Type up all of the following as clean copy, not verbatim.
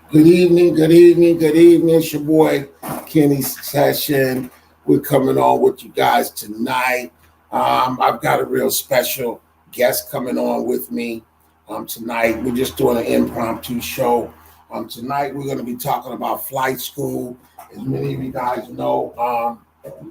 Good evening, good evening, good evening. It's your boy Kenny Session. We're coming on with you guys tonight. I've got a real special guest coming on with me tonight. We're just doing an impromptu show. Tonight we're going to be talking about flight school. As many of you guys know,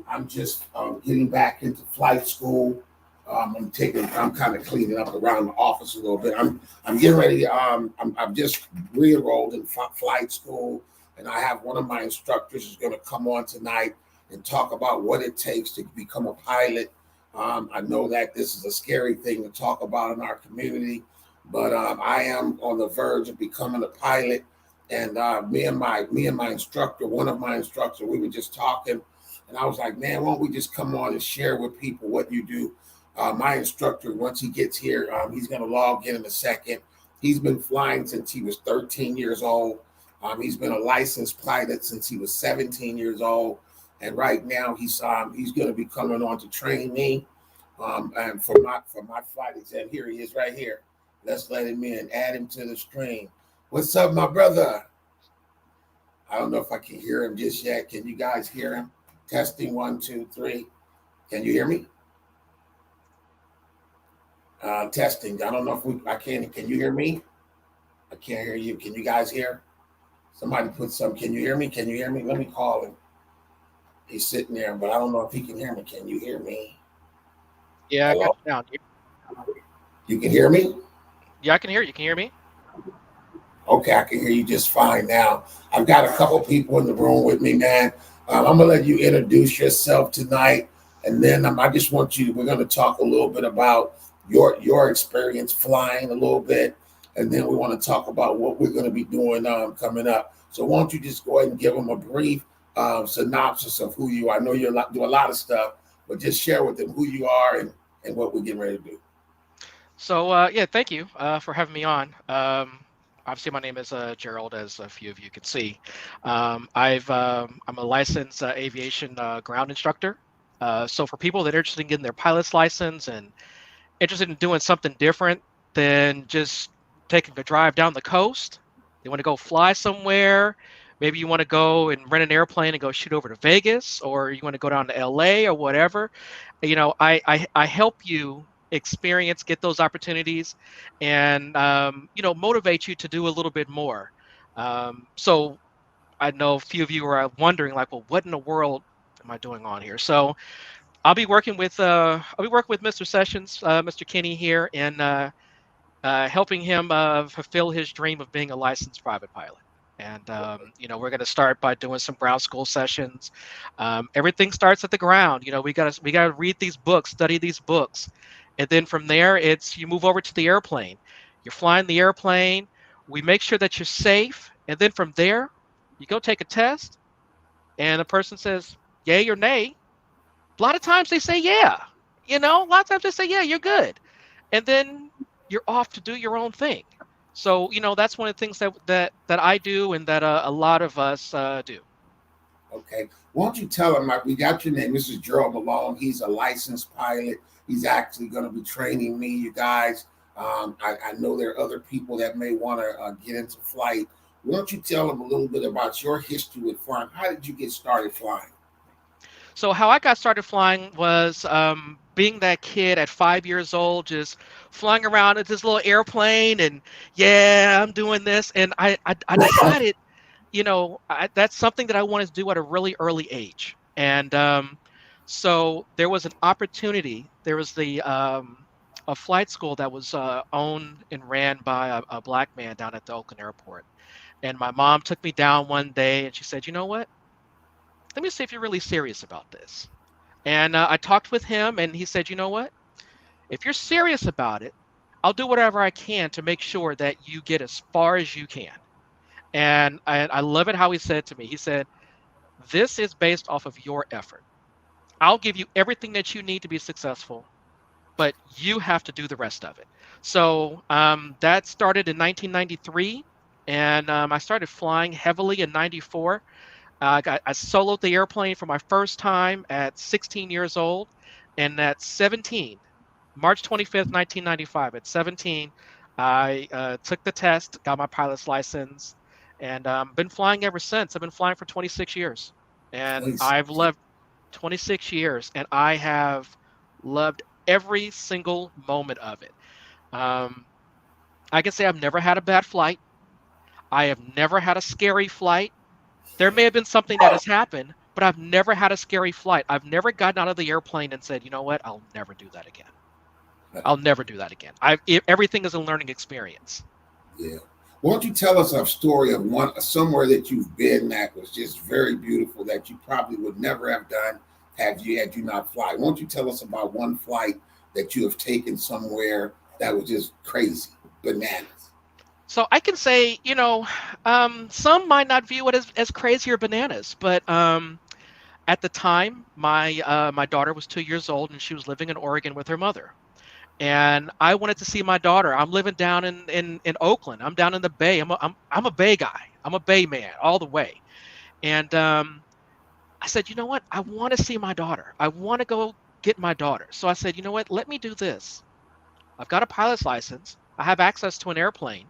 I'm just getting back into flight school. I'm kind of cleaning up around the office a little bit. I'm getting ready. I've just re-enrolled in flight school, and I have one of my instructors is going to come on tonight and talk about what it takes to become a pilot. I know that this is a scary thing to talk about in our community, but I am on the verge of becoming a pilot. And me and my instructor, one of my instructors, we were just talking, and I was like, man, why don't we just come on and share with people what you do? My instructor, once he gets here, he's going to log in a second. He's been flying since he was 13 years old. He's been a licensed pilot since he was 17 years old, and right now he's going to be coming on to train me. And for my flight exam, here he is right here. Let's let him in. Add him to the screen. What's up, my brother? I don't know if I can hear him just yet. Can you guys hear him? Testing 1, 2, 3. Can you hear me? Testing. I don't know if I can. Can you hear me? I can't hear you. Can you guys hear? Somebody put some. Can you hear me? Can you hear me? Let me call him. He's sitting there, but I don't know if he can hear me. Can you hear me? Yeah, I got Hello? you down. You can hear me? Yeah, I can hear you. Can you hear me? Okay, I can hear you just fine now. I've got a couple people in the room with me, man. I'm gonna let you introduce yourself tonight, and then I just want you. We're gonna talk a little bit about your experience flying a little bit, and then we want to talk about what we're gonna be doing coming up. So, why don't you just go ahead and give them a brief synopsis of who you are? I know you do a lot of stuff, but just share with them who you are and what we're getting ready to do. So, thank you for having me on. Obviously, my name is Gerald, as a few of you can see. I'm a licensed aviation ground instructor. So, for people that are interested in getting their pilot's license and interested in doing something different than just taking a drive down the coast, they want to go fly somewhere. Maybe you want to go and rent an airplane and go shoot over to Vegas, or you want to go down to LA or whatever. I help you experience, get those opportunities, and motivate you to do a little bit more. So I know a few of you are wondering, like, well, what in the world am I doing on here? So I'll be working with Mr. Sessions, Mr. Kenny here, and helping him fulfill his dream of being a licensed private pilot. And we're going to start by doing some ground school sessions. Everything starts at the ground. We got to read these books, study these books, and then from there, it's you move over to the airplane. You're flying the airplane. We make sure that you're safe, and then from there, you go take a test, and the person says yay or nay. A lot of times they say yeah. A lot of times they say yeah, you're good, and then you're off to do your own thing. So that's one of the things that I do and that a lot of us do. Okay. Won't you tell him, we got your name. This is Gerald Malone. He's a licensed pilot. He's actually going to be training me, you guys. I know there are other people that may want to get into flight. Why don't you tell him a little bit about your history with flying? How did you get started flying? So how I got started flying was being that kid at 5 years old, just flying around at this little airplane, and yeah, I'm doing this, and I decided, that's something that I wanted to do at a really early age, and so there was an opportunity. There was a flight school that was owned and ran by a black man down at the Oakland airport, and my mom took me down one day, and she said, you know what? Let me see if you're really serious about this. And I talked with him, and he said, you know what? If you're serious about it, I'll do whatever I can to make sure that you get as far as you can. And I love it how he said to me, he said, this is based off of your effort. I'll give you everything that you need to be successful, but you have to do the rest of it. So that started in 1993, and I started flying heavily in 94. I soloed the airplane for my first time at 16 years old, and at 17, March 25th, 1995, at 17, I took the test, got my pilot's license, and been flying ever since. I've been flying for 26 years, and 26. I've loved 26 years, and I have loved every single moment of it. Um, I can say I've never had a bad flight. I have never had a scary flight. There may have been something that has happened, but I've never had a scary flight. I've never gotten out of the airplane and said, you know what, I'll never do that again. I'll never do that again. Everything is a learning experience. Yeah. Why don't you tell us a story of one somewhere that you've been that was just very beautiful that you probably would never have done had you not fly? Won't you tell us about one flight that you have taken somewhere that was just crazy, bananas? So I can say, some might not view it as crazy or bananas, but at the time, my daughter was 2 years old and she was living in Oregon with her mother. And I wanted to see my daughter. I'm living down in Oakland. I'm down in the Bay. I'm a Bay guy. I'm a Bay man all the way. And I said, you know what? I want to see my daughter. I want to go get my daughter. So I said, you know what? Let me do this. I've got a pilot's license. I have access to an airplane.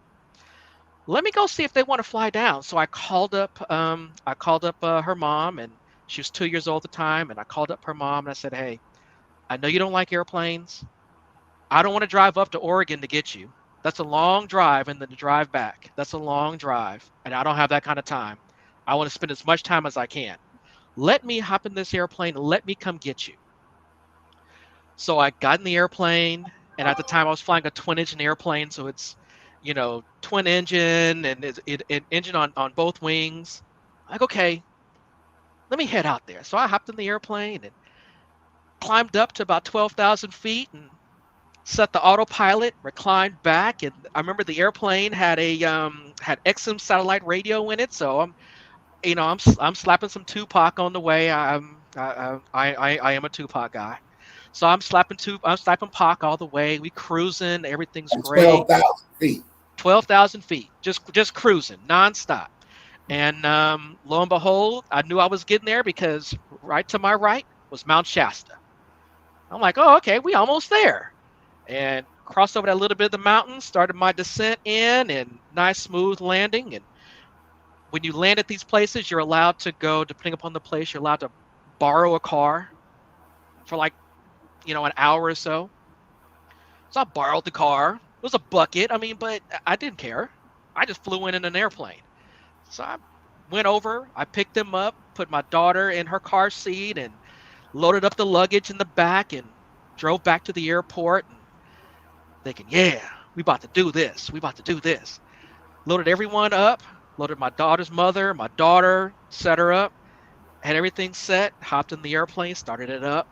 Let me go see if they want to fly down. So I called up her mom, and she was 2 years old at the time. And I called up her mom and I said, hey, I know you don't like airplanes. I don't want to drive up to Oregon to get you. That's a long drive, and then to drive back. That's a long drive, and I don't have that kind of time. I want to spend as much time as I can. Let me hop in this airplane and let me come get you. So I got in the airplane, and at the time I was flying a twin engine airplane, so it's, twin engine and it engine on both wings. Like, okay, let me head out there. So I hopped in the airplane and climbed up to about 12,000 feet and set the autopilot, reclined back, and I remember the airplane had XM satellite radio in it, so I'm slapping some Tupac on the way. I am a Tupac guy, so I'm slapping Pac all the way. We cruising, everything's And great. 12,000 feet. 12,000 feet, just cruising nonstop, and lo and behold, I knew I was getting there because right to my right was Mount Shasta. I'm like, oh, okay, we almost there. And crossed over that little bit of the mountain, started my descent in, and nice smooth landing. And when you land at these places, you're allowed to go, depending upon the place, you're allowed to borrow a car for like, an hour or so. So I borrowed the car. It was a bucket. I mean, but I didn't care. I just flew in an airplane. So I went over, I picked them up, put my daughter in her car seat, and loaded up the luggage in the back and drove back to the airport. And thinking, yeah, we about to do this. We about to do this. Loaded everyone up, loaded my daughter's mother, my daughter, set her up, had everything set, hopped in the airplane, started it up,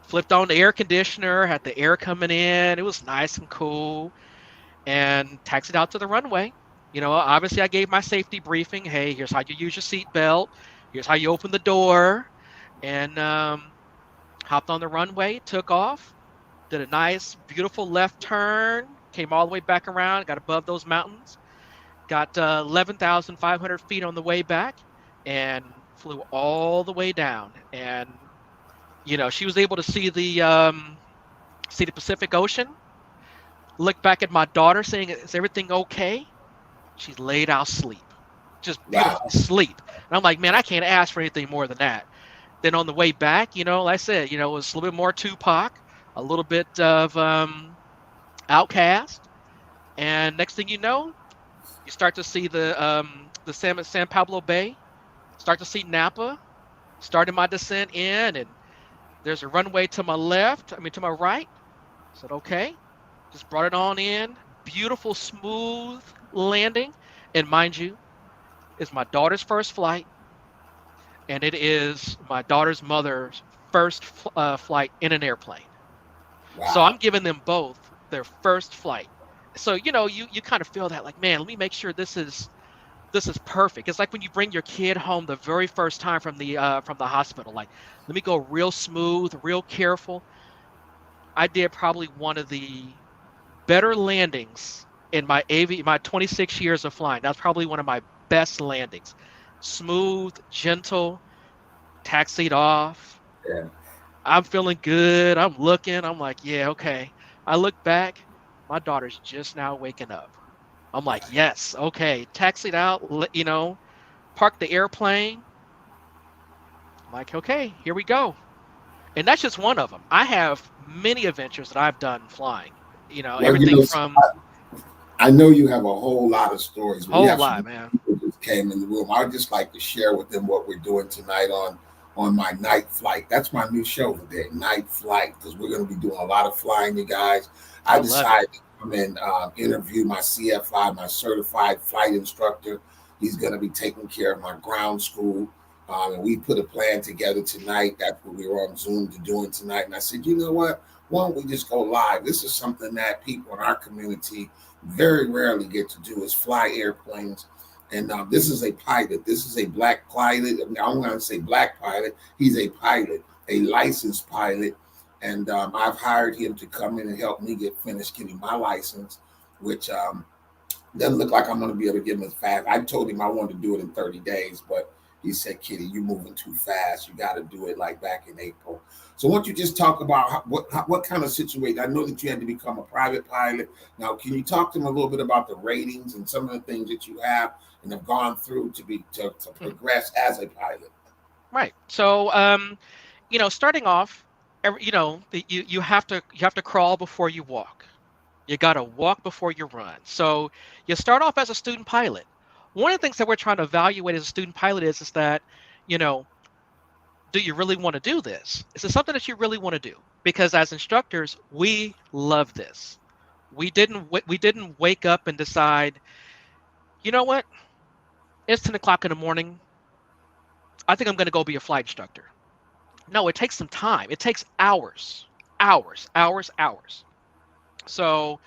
flipped on the air conditioner, had the air coming in. It was nice and cool, and taxied out to the runway. Obviously I gave my safety briefing. Hey, here's how you use your seatbelt. Here's how you open the door. And hopped on the runway, took off, did a nice, beautiful left turn, came all the way back around, got above those mountains, got 11,500 feet on the way back, and flew all the way down. And she was able to see the Pacific Ocean. Looked back at my daughter, saying, "Is everything okay?" She's laid out sleep, just beautiful Wow. sleep. And I'm like, man, I can't ask for anything more than that. Then on the way back, like I said, it was a little bit more Tupac, a little bit of Outcast, and next thing you know, you start to see the San Pablo Bay, start to see Napa, started my descent in, and there's a runway to my left, to my right. I said, okay, just brought it on in, beautiful, smooth landing, and mind you, it's my daughter's first flight, and it is my daughter's mother's first flight in an airplane. So Wow. I'm giving them both their first flight. So you kind of feel that like, man, let me make sure this is perfect. It's like when you bring your kid home the very first time from the hospital. Like, let me go real smooth, real careful. I did probably one of the better landings in my 26 years of flying. That's probably one of my best landings. Smooth, gentle, taxied off. Yeah. I'm feeling good. I'm looking. I'm like, yeah, okay. I look back. My daughter's just now waking up. I'm like, yes, okay, taxied out, parked the airplane. I'm like, okay, here we go. And that's just one of them. I have many adventures that I've done flying. Well, Everything from I know you have a whole lot of stories. We whole have some lot, man. people that came in the room. I would just like to share with them what we're doing tonight on my night flight. That's my new show today, Night Flight, because we're going to be doing a lot of flying, you guys. I I love it. decided to come and interview my CFI, my certified flight instructor. He's going to be taking care of my ground school. And we put a plan together tonight. That's what we were on Zoom to doing tonight. And I said, you know what? Why don't we just go live? This is something that people in our community very rarely get to do, is fly airplanes. And this is a pilot. This is a black pilot. I don't want to say black pilot. He's a pilot, a licensed pilot. And I've hired him to come in and help me get finished getting my license, which doesn't look like I'm going to be able to get him as fast. I told him I wanted to do it in 30 days, but he said, Kitty, you're moving too fast. You got to do it like back in April. So why don't you just talk about what kind of situation? I know that you had to become a private pilot. Now, can you talk to him a little bit about the ratings and some of the things that you have and have gone through to Mhm. progress as a pilot? Right. So, starting off, you have to crawl before you walk. You got to walk before you run. So you start off as a student pilot. One of the things that we're trying to evaluate as a student pilot is that, you know, do you really want to do this? Is it something that you really want to do? Because as instructors, we love this. We didn't wake up and decide, you know what? It's 10 o'clock in the morning. I think I'm going to go be a flight instructor. No, it takes some time. It takes hours, hours, hours, hours. So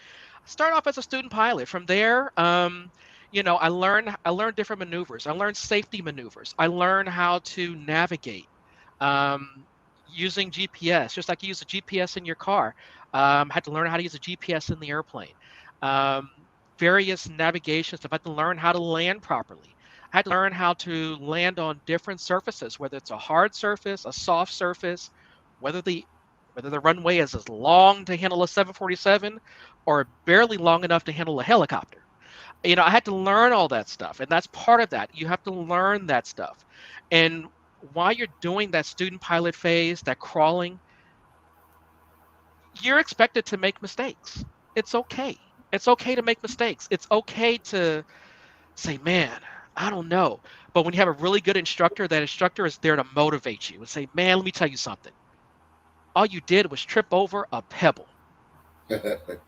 start off as a student pilot. From there, I learned different maneuvers. I learned safety maneuvers. I learned how to navigate um, using GPS, just like you use a GPS in your car. Had to learn how to use a GPS in the airplane. Um, Various navigations. I've had to learn how to land properly. I had to learn how to land on different surfaces, whether it's a hard surface, a soft surface, whether the whether the runway is as long to handle a 747 or barely long enough to handle a helicopter. I had to learn all that stuff, and that's part of that. You have to learn that stuff. And while you're doing that student pilot phase, that crawling, you're expected to make mistakes. It's okay. It's okay to make mistakes. It's okay to say, man, I don't know. But when you have a really good instructor, that instructor is there to motivate you and say, man, let me tell you something. All you did was trip over a pebble.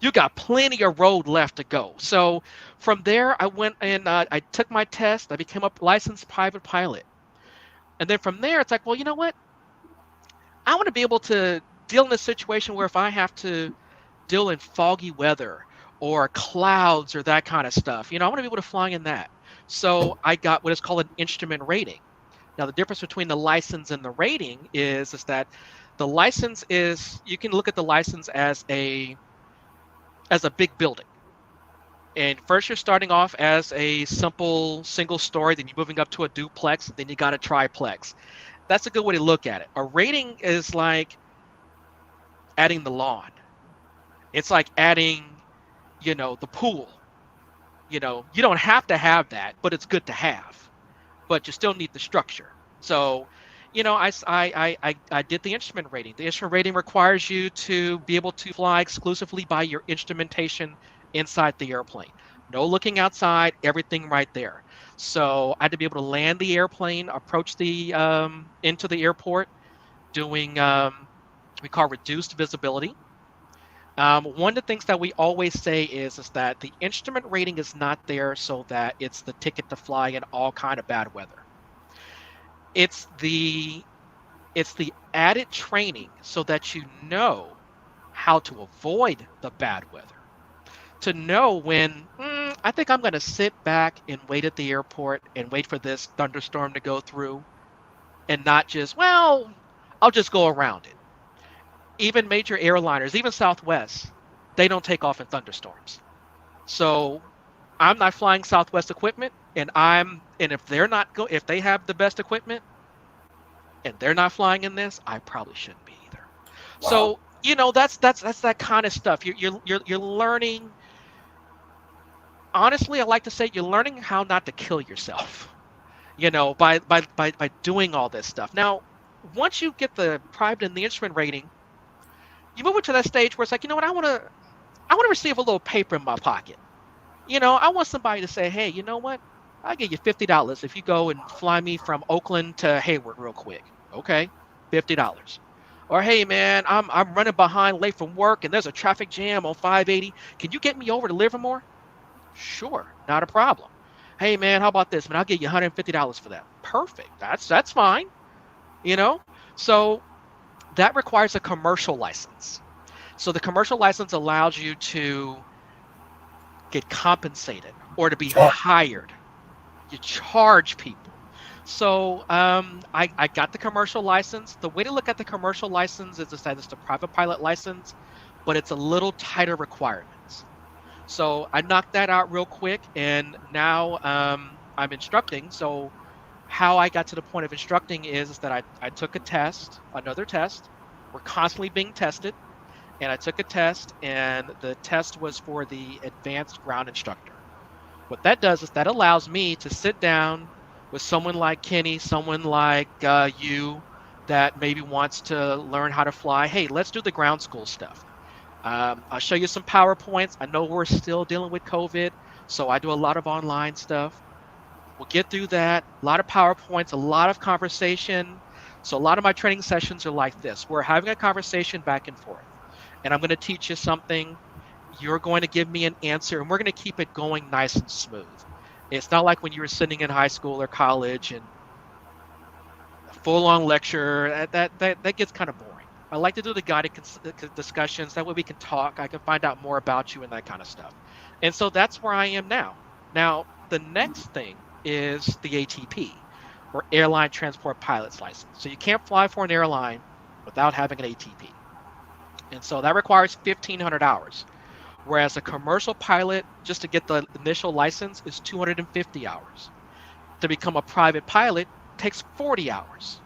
You got plenty of road left to go. So from there, I went and I took my test. I became a licensed private pilot. And then from there, it's like, well, you know what? I want to be able to deal in a situation where if I have to deal in foggy weather or clouds or that kind of stuff, I want to be able to fly in that. So I got what is called an instrument rating. Now, the difference between the license and the rating is that the license is, you can look at the license as a big building. And first, you're starting off as a simple single story, then you're moving up to a duplex, then you got a triplex. That's a good way to look at it. A rating is like adding the lawn. It's like adding, the pool. You don't have to have that, but it's good to have. But you still need the structure. So, I did the instrument rating. The instrument rating requires you to be able to fly exclusively by your instrumentation inside the airplane. No looking outside, everything right there. So I had to be able to land the airplane, approach the into the airport, doing we call reduced visibility. One of the things that we always say is that the instrument rating is not there so that it's the ticket to fly in all kind of bad weather. It's the it's the added training so that you know how to avoid the bad weather. To know when I think I'm going to sit back and wait at the airport and wait for this thunderstorm to go through and not just, well, I'll just go around it. Even major airliners, even Southwest, they don't take off in thunderstorms. So I'm not flying Southwest equipment, and if if they have the best equipment and they're not flying in this, I probably shouldn't be either. Wow. So that's that kind of stuff. You're learning honestly, I like to say you're learning how not to kill yourself, by doing all this stuff. Now, once you get the private and the instrument rating, you move into that stage where it's like, you know what, I want to receive a little paper in my pocket. I want somebody to say, hey, you know what? I'll give you $50 if you go and fly me from Oakland to Hayward real quick. Okay, $50. Or hey man, I'm running behind late from work and there's a traffic jam on 580. Can you get me over to Livermore? Sure, not a problem. Hey man, how about this? Man, I'll give you $150 for that. Perfect. That's fine. You know? So that requires a commercial license. So the commercial license allows you to get compensated or to be hired. You charge people. So I got the commercial license. The way to look at the commercial license is to say it's the private pilot license, but it's a little tighter requirements. So I knocked that out real quick, and now I'm instructing. So how I got to the point of instructing is that I took a test, another test. We're constantly being tested, and I took a test, and the test was for the advanced ground instructor. What that does is that allows me to sit down with someone like Kenny, someone like you that maybe wants to learn how to fly. Hey, let's do the ground school stuff. I'll show you some PowerPoints. I know we're still dealing with COVID, so I do a lot of online stuff. We'll get through that. A lot of PowerPoints, a lot of conversation. So a lot of my training sessions are like this. We're having a conversation back and forth, and I'm going to teach you something. You're going to give me an answer, and we're going to keep it going nice and smooth. It's not like when you were sitting in high school or college and a full-on lecture. That gets kind of boring. I like to do the guided discussions. That way we can talk. I can find out more about you and that kind of stuff. And so that's where I am now. Now, the next thing is the ATP, or Airline Transport Pilot's License. So you can't fly for an airline without having an ATP. And so that requires 1,500 hours. Whereas a commercial pilot, just to get the initial license, is 250 hours. To become a private pilot takes 40 hours.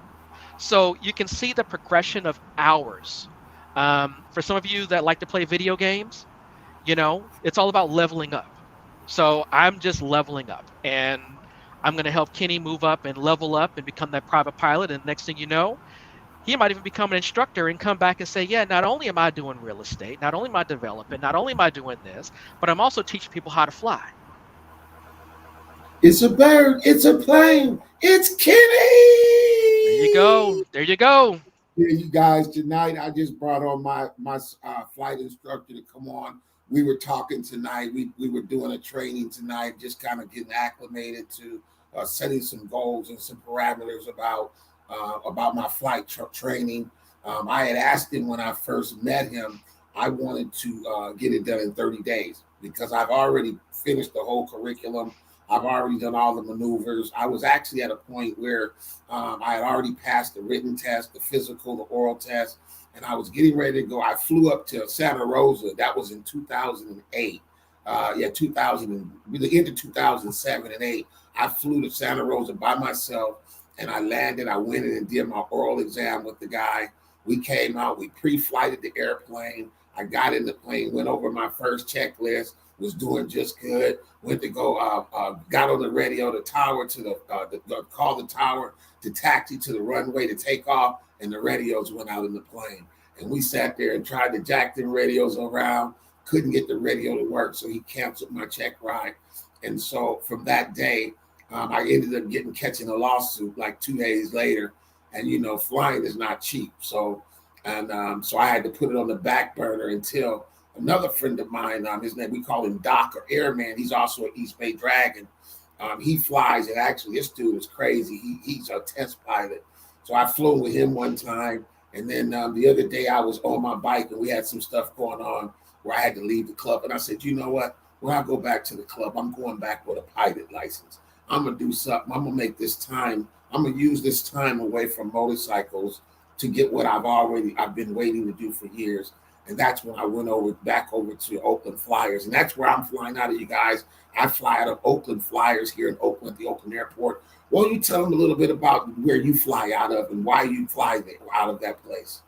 So you can see the progression of hours. For some of you that like to play video games, it's all about leveling up. So I'm just leveling up, and I'm going to help Kenny move up and level up and become that private pilot. And next thing you know, he might even become an instructor and come back and say, yeah, not only am I doing real estate, not only am I developing, not only am I doing this, but I'm also teaching people how to fly. It's a bird. It's a plane. It's There you Kenny. go. There you go. Yeah, you guys, tonight I just brought on my flight instructor to come on. We were talking tonight. We were doing a training tonight, just kind of getting acclimated to setting some goals and some parameters about my flight training. I had asked him when I first met him. I wanted to get it done in 30 days because I've already finished the whole curriculum. I've already done all the maneuvers. I was actually at a point where I had already passed the written test, the physical, the oral test, and I was getting ready to go. I flew up to Santa Rosa. That was in 2008. 2000, the end of 2007 and 8. I flew to Santa Rosa by myself, and I landed. I went in and did my oral exam with the guy. We came out. We pre-flighted the airplane. I got in the plane, went over my first checklist, was doing just good. Went to go, got on the radio, the tower to the call the tower to taxi to the runway to take off, and the radios went out in the plane. And we sat there and tried to jack them radios around, couldn't get the radio to work, so he canceled my check ride. And so from that day, I ended up catching a lawsuit like 2 days later. And flying is not cheap. So I had to put it on the back burner until another friend of mine, his name, we call him Doc or Airman. He's also an East Bay Dragon. He flies, and actually this dude is crazy. He's a test pilot. So I flew with him one time. And then the other day I was on my bike and we had some stuff going on where I had to leave the club. And I said, you know what? When I go back to the club, I'm going back with a pilot license. I'm going to do something. I'm going to make this time. I'm going to use this time away from motorcycles to get what I've been waiting to do for years. And that's when I went back over to Oakland Flyers. And that's where I'm flying out of, you guys. I fly out of Oakland Flyers here in Oakland, the Oakland Airport. Why don't you tell them a little bit about where you fly out of and why you fly out of that place?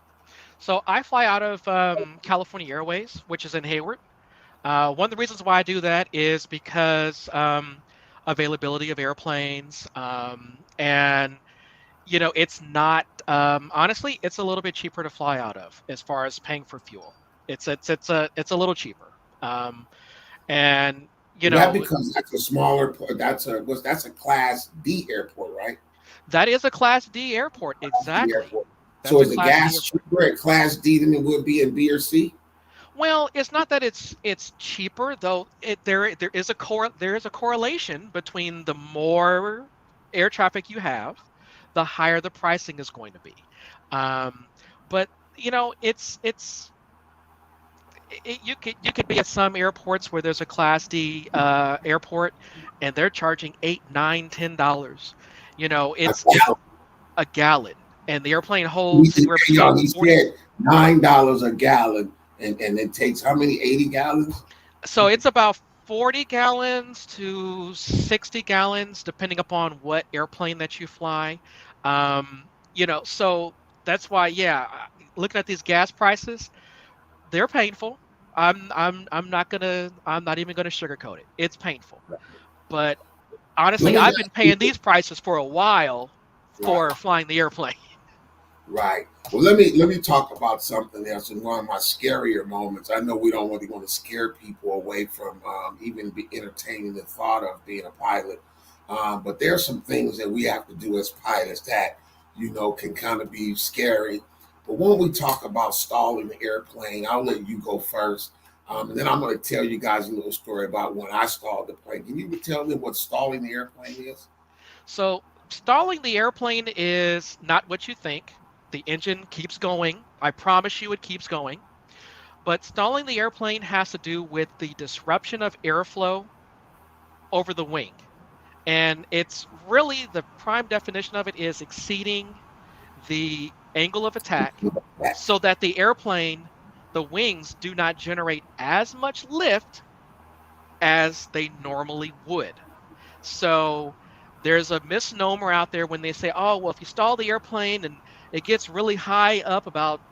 So I fly out of California Airways, which is in Hayward. One of the reasons why I do that is because availability of airplanes, and it's not honestly, it's a little bit cheaper to fly out of as far as paying for fuel. It's a little cheaper, and you Well, that know because that's a smaller. That's a Class D airport, right? that is a Class D airport. D Exactly, airport. that's So a is the Class D gas airport. cheaper at Class D than it would be in B or C? Well, it's not that it's cheaper though. There is a correlation between the more air traffic you have, the higher the pricing is going to be. Um, but you could be at some airports where there's a Class D airport, and they're charging $8, $9, $10. A It's gallon. a gallon, and the airplane holds anywhere between Y'all, he 40. said $9 a gallon, and it takes how many? 80 gallons. So it's about 40 gallons to 60 gallons, depending upon what airplane that you fly. So that's why, yeah, looking at these gas prices, they're painful. I'm not even gonna sugarcoat it. It's painful. But Let honestly, me I've ask been paying you. these prices for a while Right. for flying the airplane. Right. Well, let me talk about something else in one of my scarier moments. I know we don't really want to scare people away from even be entertaining the thought of being a pilot, but there are some things that we have to do as pilots that can kind of be scary. But when we talk about stalling the airplane, I'll let you go first, and then I'm going to tell you guys a little story about when I stalled the plane. Can you tell me what stalling the airplane is? So stalling the airplane is not what you think. The engine keeps going. I promise you it keeps going. But stalling the airplane has to do with the disruption of airflow over the wing. And it's really the prime definition of it is exceeding the angle of attack so that the wings do not generate as much lift as they normally would. So there's a misnomer out there when they say, oh, well, if you stall the airplane and it gets really high up about,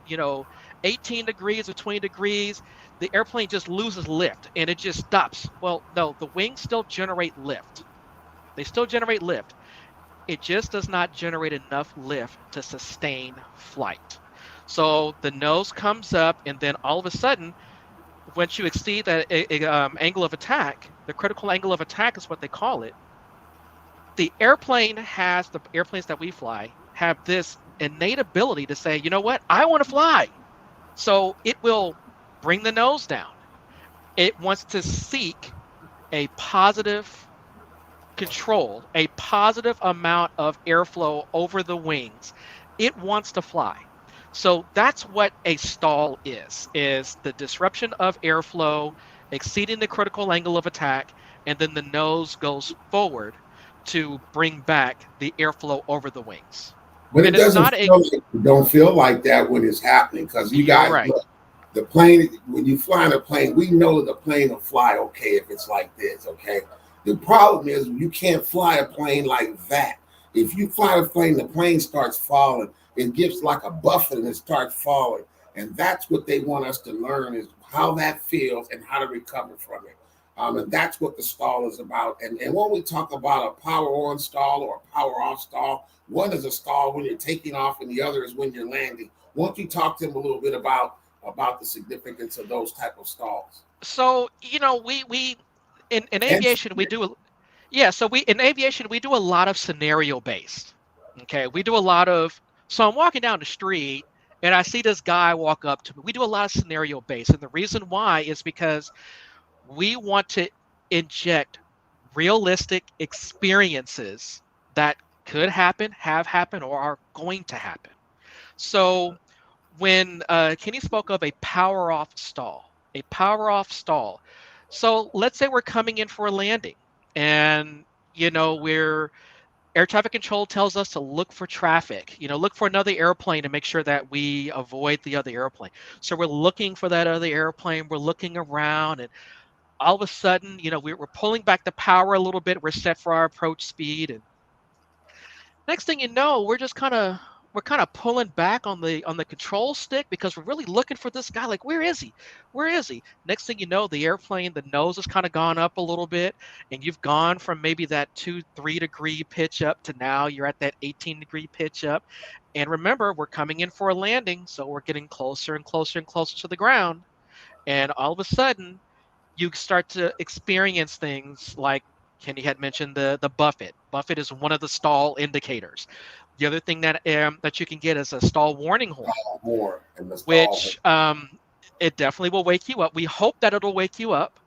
18 degrees or 20 degrees, the airplane just loses lift and it just stops. Well, no, the wings still generate lift. They still generate lift. It just does not generate enough lift to sustain flight. So the nose comes up, and then all of a sudden, once you exceed that angle of attack, the critical angle of attack is what they call it. The airplanes that we fly have this innate ability to say, you know what, I want to fly. So it will bring the nose down. It wants to seek a positive control, a positive amount of airflow over the wings. It wants to fly. So that's what a stall is the disruption of airflow exceeding the critical angle of attack, and then the nose goes forward to bring back the airflow over the wings. But And it it's doesn't not a feel like it don't feel like that when it's happening because you You're guys right. look, the plane when you fly in a plane, we know the plane will fly okay if it's like this, okay? The problem is you can't fly a plane like that. If you fly the plane starts falling. It gives like a buffet and it starts falling. And that's what they want us to learn is how that feels and how to recover from it. And that's what the stall is about. And when we talk about a power on stall or a power off stall, one is a stall when you're taking off, and the other is when you're landing. Won't you talk to him a little bit about the significance of those type of stalls? So, we in And aviation we do yeah, so we in aviation we do a lot of scenario based. Okay, we do a lot of so I'm walking down the street and I see this guy walk up to me. We do a lot of scenario based, and the reason why is because we want to inject realistic experiences that could happen, have happened, or are going to happen. So when Kenny spoke of a power off stall. So let's say we're coming in for a landing, and we're air traffic control tells us to look for traffic. Look for another airplane to make sure that we avoid the other airplane. So we're looking for that other airplane. We're looking around, and all of a sudden, we're pulling back the power a little bit. We're set for our approach speed, and next thing you know, we're just kind of we're kind of pulling back on the control stick because we're really looking for this guy. Like, where is he? Where is he? Next thing you know, the airplane, the nose has kind of gone up a little bit, and you've gone from maybe that 2-3 degree pitch up to now you're at that 18-degree pitch up. And remember, we're coming in for a landing, so we're getting closer and closer and closer to the ground. And all of a sudden, you start to experience things like Kenny had mentioned the buffet. Buffet is one of the stall indicators. The other thing that you can get is a stall warning horn, More and the stall. which it definitely will wake you up. We hope that it'll wake you up,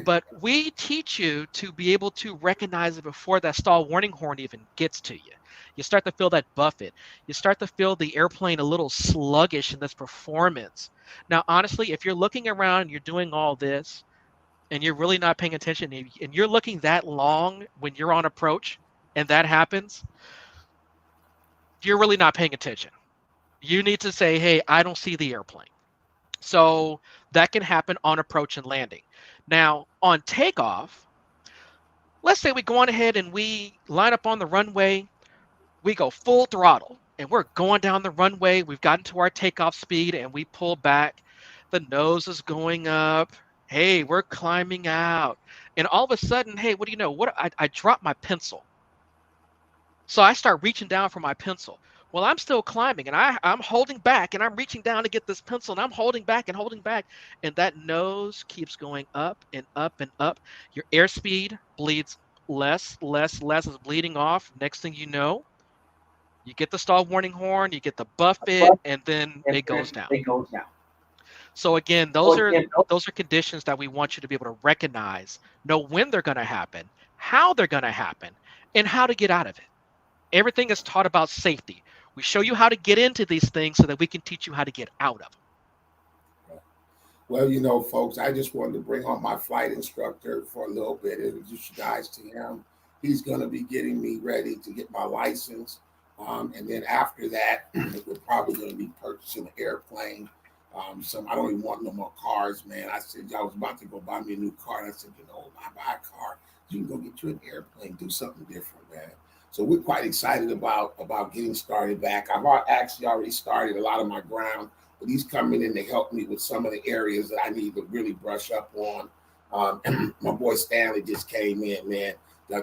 but we teach you to be able to recognize it before that stall warning horn even gets to you. You start to feel that buffet. You start to feel the airplane a little sluggish in this performance. Now, honestly, if you're looking around and you're doing all this, and you're really not paying attention, and you're looking that long when you're on approach, and that happens, you're really not paying attention. You need to say, hey, I don't see the airplane. So that can happen on approach and landing. Now, on takeoff, let's say we go on ahead and we line up on the runway, we go full throttle, and we're going down the runway. We've gotten to our takeoff speed, and we pull back. The nose is going up. Hey, we're climbing out. And all of a sudden, hey, what do you know? I dropped my pencil. So I start reaching down for my pencil. Well, I'm still climbing, and I'm holding back, and I'm reaching down to get this pencil, and I'm holding back and holding back. And that nose keeps going up and up and up. Your airspeed bleeds less, less, less is bleeding off. Next thing you know, you get the stall warning horn, you get the buffet, and then it goes down. So again, those are conditions that we want you to be able to recognize, know when they're going to happen, how they're going to happen, and how to get out of it. Everything is taught about safety. We show you how to get into these things so that we can teach you how to get out of them. Well, folks, I just wanted to bring on my flight instructor for a little bit, introduce you guys to him. He's going to be getting me ready to get my license. And then after that, we're probably going to be purchasing an airplane. I don't even want no more cars, man. I said, I was about to go buy me a new car. And I said, I buy a car, you can go get you an airplane, do something different, man. So we're quite excited about getting started back. I've actually already started a lot of my ground, but he's coming in to help me with some of the areas that I need to really brush up on. My boy Stanley just came in, man.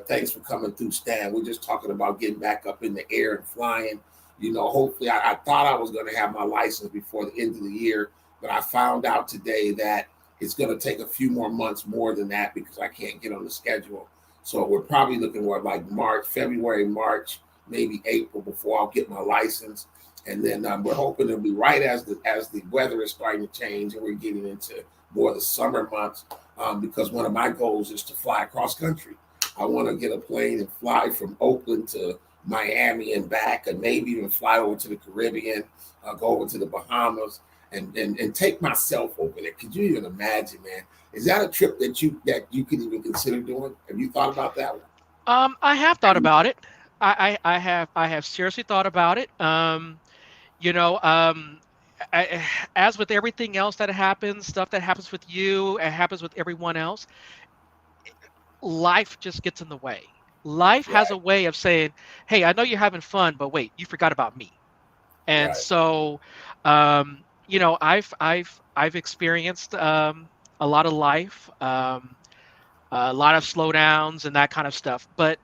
Thanks for coming through, Stan. We're just talking about getting back up in the air and flying. Hopefully, I thought I was going to have my license before the end of the year, but I found out today that it's going to take a few more months more than that because I can't get on the schedule. So we're probably looking at like February, March, maybe April before I'll get my license. And then we're hoping it'll be right as the weather is starting to change and we're getting into more of the summer months because one of my goals is to fly across country. I want to get a plane and fly from Oakland to Miami and back, and maybe even fly over to the Caribbean, go over to the Bahamas, and take myself over there. Could you even imagine, man? Is that a trip that you could even consider doing? Have you thought about that one? I have thought about it. I have seriously thought about it. As with everything else that happens, stuff that happens with you, it happens with everyone else. Life just gets in the way. Life has a way of saying, "Hey, I know you're having fun, but wait, you forgot about me." And so, I've experienced a lot of life, a lot of slowdowns and that kind of stuff. But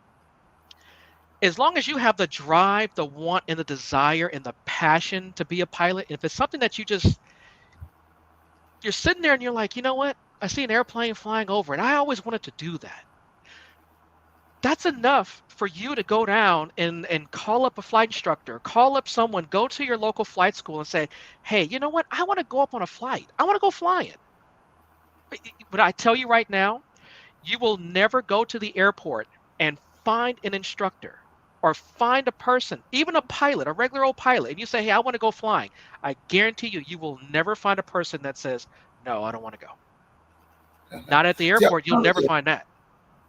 as long as you have the drive, the want, and the desire and the passion to be a pilot, if it's something that you're sitting there and you're like, you know what? I see an airplane flying over, and I always wanted to do that. That's enough for you to go down and call up a flight instructor, call up someone, go to your local flight school and say, hey, you know what? I want to go up on a flight. I want to go flying. But I tell you right now, you will never go to the airport and find an instructor or find a person, even a pilot, a regular old pilot, and you say, hey, I want to go flying. I guarantee you, you will never find a person that says, no, I don't want to go. Not at the airport. You'll never find that.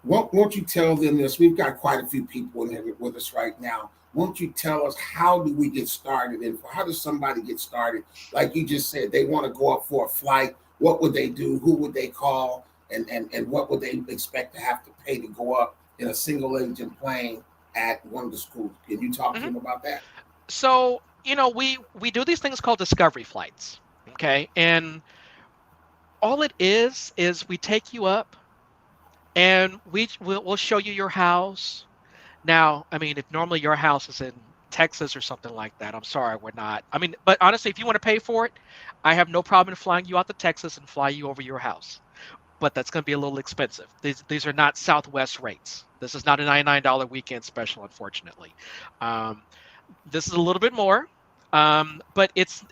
Won't you tell them this? We've got quite a few people in here with us right now. Won't you tell us how do we get started and how does somebody get started? Like you just said, they want to go up for a flight. What would they do? Who would they call? And what would they expect to have to pay to go up in a single engine plane at one of the schools? Can you talk to them about that? So we do these things called discovery flights. Okay, and all it is we take you up and we'll show you your house. Now, I mean, if normally your house is in Texas or something like that, I'm sorry, we're not. I mean, but honestly, if you want to pay for it, I have no problem in flying you out to Texas and fly you over your house. But that's going to be a little expensive. These are not Southwest rates. This is not a $99 weekend special, unfortunately. Um, this is a little bit more, but it's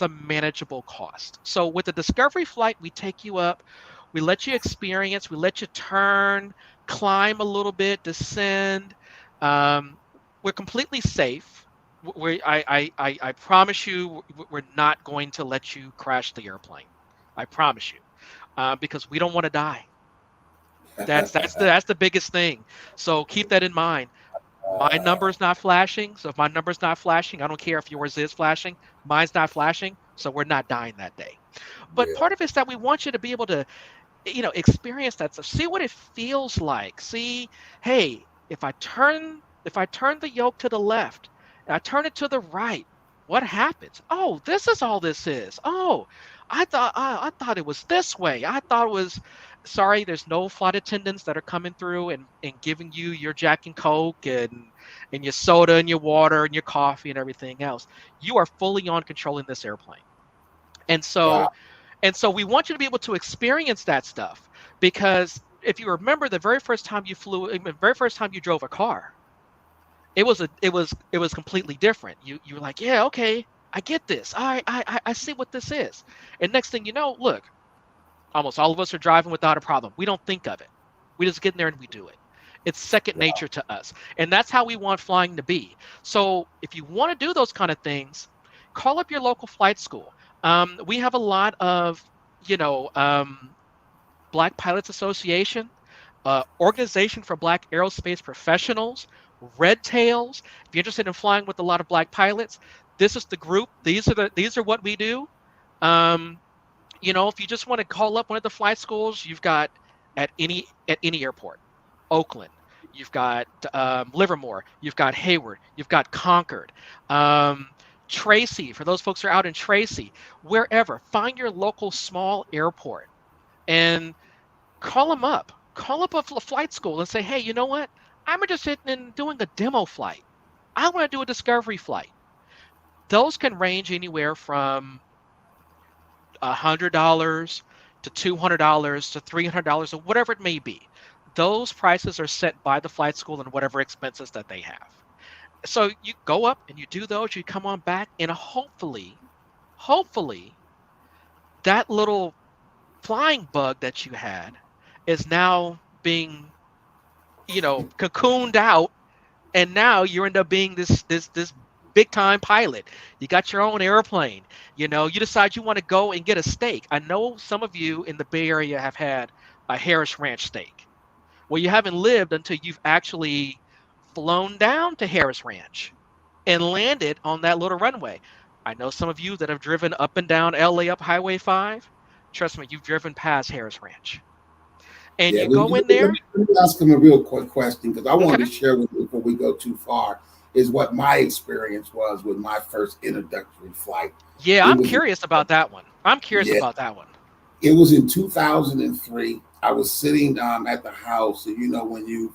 a manageable cost. So with the Discovery flight, we take you up, we let you experience, we let you turn, climb a little bit, descend. Um, we're completely safe. I promise you, we're not going to let you crash the airplane. I promise you, because we don't want to die. That's the biggest thing. So keep that in mind. My number is not flashing. So if my number's not flashing, I don't care if yours is flashing. Mine's not flashing. So we're not dying that day. But Yeah. part of it is that we want you to be able to, experience that stuff. See what it feels like. See, hey, if I turn the yoke to the left and I turn it to the right, what happens? Oh, this is all this is. Oh, I thought it was this way. I thought it was sorry, there's no flight attendants that are coming through and giving you your Jack and Coke and your soda and your water and your coffee and everything else. You are fully on controlling this airplane. And Wow. so and so we want you to be able to experience that stuff because if you remember the very first time you flew, the very first time you drove a car, it was completely different. You were like, yeah, okay, I get this. I see what this is. And next thing you know, look, almost all of us are driving without a problem. We don't think of it. We just get in there and we do it. It's second nature to us. And that's how we want flying to be. So if you want to do those kind of things, call up your local flight school. We have a lot of, you know, Black Pilots Association, Organization for Black Aerospace Professionals, Red Tails. If you're interested in flying with a lot of black pilots, this is the group. These are what we do. Um, if you just want to call up one of the flight schools, you've got at any airport, Oakland, you've got Livermore, you've got Hayward, you've got Concord, um, Tracy. For those folks who are out in Tracy, wherever, find your local small airport and call them up. Call up a flight school and say, hey, you know what? I'm interested in doing a demo flight. I want to do a discovery flight. Those can range anywhere from $100 to $200 to $300 or whatever it may be. Those prices are set by the flight school and whatever expenses that they have. So you go up and you do those, you come on back, and hopefully, that little flying bug that you had is now being, cocooned out, and now you end up being this big time pilot. You got your own airplane. You decide you want to go and get a steak. I know some of you in the Bay Area have had a Harris Ranch steak. Well, you haven't lived until you've actually flown down to Harris Ranch and landed on that little runway. I know some of you that have driven up and down LA up Highway 5. Trust me, you've driven past Harris Ranch. And Yeah, you go in there. let me ask him a real quick question because I wanted Okay. to share with you before we go too far is what my experience was with my first introductory flight. Yeah, It I'm was curious about that one. I'm curious yeah, about that one. it was in 2003. I was sitting at the house, and when you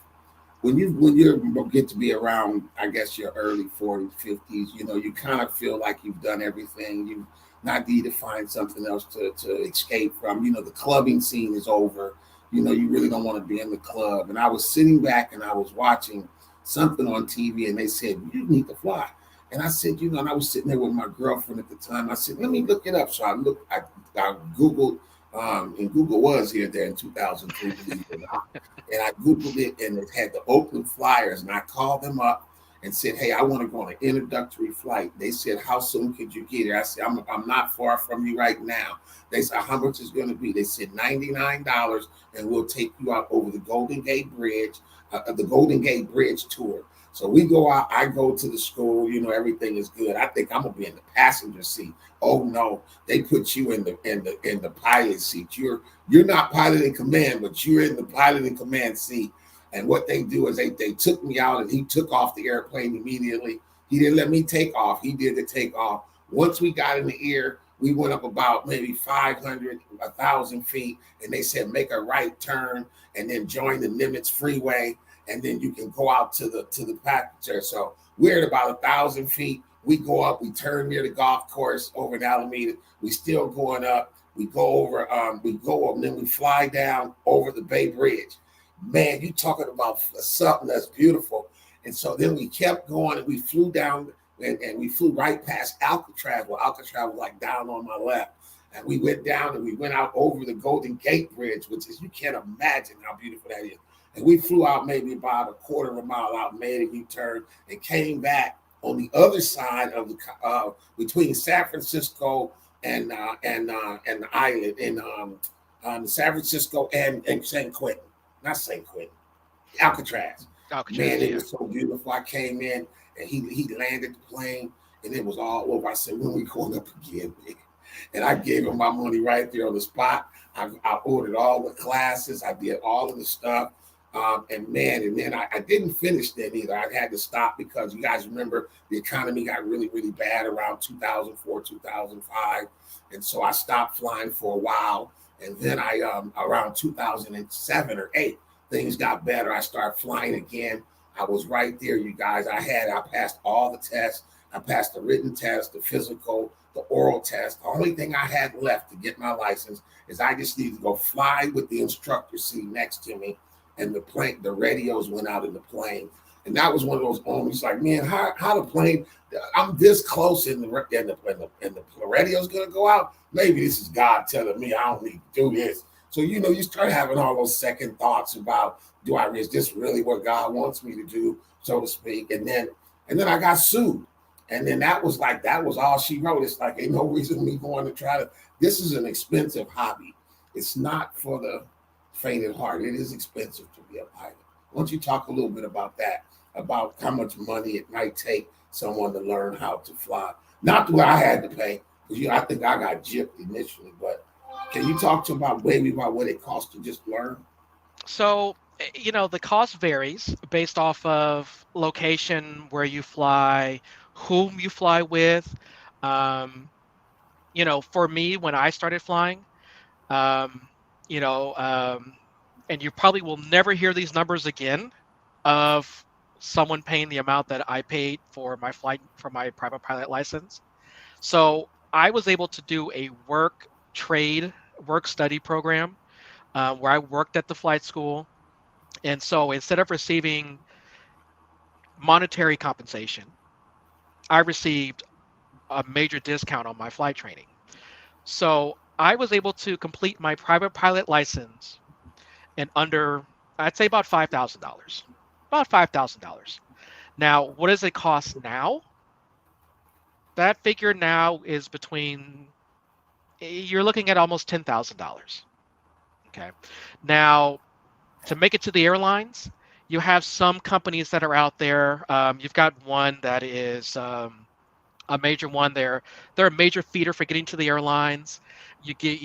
get to be around, I guess your early 40s, 50s, you kind of feel like you've done everything. You not need to find something else to escape from. The clubbing scene is over. You really don't want to be in the club. And I was sitting back and I was watching something on TV, and they said you need to fly. And I said, and I was sitting there with my girlfriend at the time. I said, let me look it up. So I Googled, and Google was here there in 2003, believe it or not. And I Googled it, and it had the Oakland Flyers. And I called them up and said, hey, I want to go on an introductory flight. They said, how soon could you get here? I said, I'm not far from you right now. They said, how much is going to be? They said, $99, and we'll take you out over the Golden Gate Bridge tour. So we go out, I go to the school, everything is good. I think I'm gonna be in the passenger seat. Oh no, they put you in the pilot seat. You're not pilot in command, but you're in the pilot in command seat. And what they do is they took me out, and he took off the airplane immediately. He didn't let me take off. He did the takeoff. Once we got in the air, we went up about maybe 500, 1,000 feet, and they said make a right turn and then join the Nimitz Freeway, and then you can go out to the passenger. So we're at about 1,000 feet. We go up, we turn near the golf course over in Alameda. We still going up. We go over, and then we fly down over the Bay Bridge. Man, you talking about something that's beautiful. And so then we kept going, and we flew down, and we flew right past Alcatraz. Well, Alcatraz was like down on my left. And we went down and we went out over the Golden Gate Bridge, which is, you can't imagine how beautiful that is. And we flew out maybe about a quarter of a mile out, made a U-turn, and came back on the other side of the between San Francisco and the island in San Francisco and San Quentin, not San Quentin, Alcatraz. Man, it was so beautiful. I came in and he landed the plane and it was all over. I said, when we going up again, man? And I gave him my money right there on the spot. I ordered all the classes. I did all of the stuff. And then I didn't finish then either. I had to stop because you guys remember the economy got really, really bad around 2004, 2005. And so I stopped flying for a while. And then I, around 2007 or 8, things got better. I started flying again. I was right there, you guys. I passed all the tests. I passed the written test, the physical, the oral test. The only thing I had left to get my license is I just needed to go fly with the instructor sitting next to me. And the radios went out in the plane. And that was one of those moments like, man, how the plane, I'm this close and the radio's going to go out. Maybe this is God telling me I don't need to do this. So, you start having all those second thoughts about, is this really what God wants me to do, so to speak? And then I got sued. And then that was all she wrote. It's like, ain't no reason me going to try to, this is an expensive hobby. It's not for the faint at heart. It is expensive to be a pilot. Why don't you talk a little bit about that, about how much money it might take someone to learn how to fly? Not what I had to pay, because I think I got gypped initially, but can you talk to about what it costs to just learn? So, the cost varies based off of location, where you fly, whom you fly with. For me, when I started flying, um, and you probably will never hear these numbers again of someone paying the amount that I paid for my flight, for my private pilot license. So I was able to do a work study program where I worked at the flight school. And so instead of receiving monetary compensation, I received a major discount on my flight training. So I was able to complete my private pilot license in under, I'd say about $5,000. About $5,000. Now, what does it cost now? That figure now is you're looking at almost $10,000. Okay. Now, to make it to the airlines, you have some companies that are out there. You've got one that is a major one. They're a major feeder for getting to the airlines. You get,